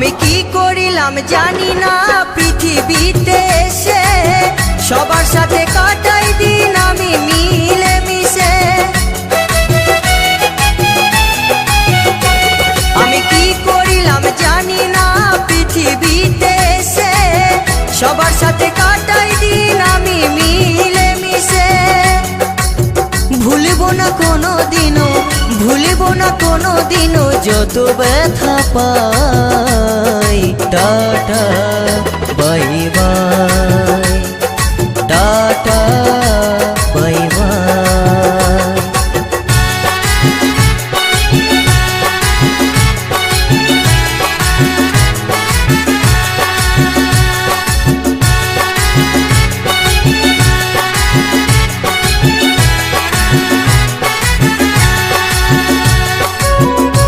আমি কি করিলাম জানি না পৃথিবীতে এসে, সবার সাথে কাটাই দিন আমি মিলে মিশে। আমি কি করিলাম জানি না পৃথিবীতে এসে, সবার সাথে কাটাই দিন আমি মিলে মিশে। ভুলব না কোনো দিনও, ভুলব না কোনো দিনও যত ব্যথা পাই। Tata bye bye.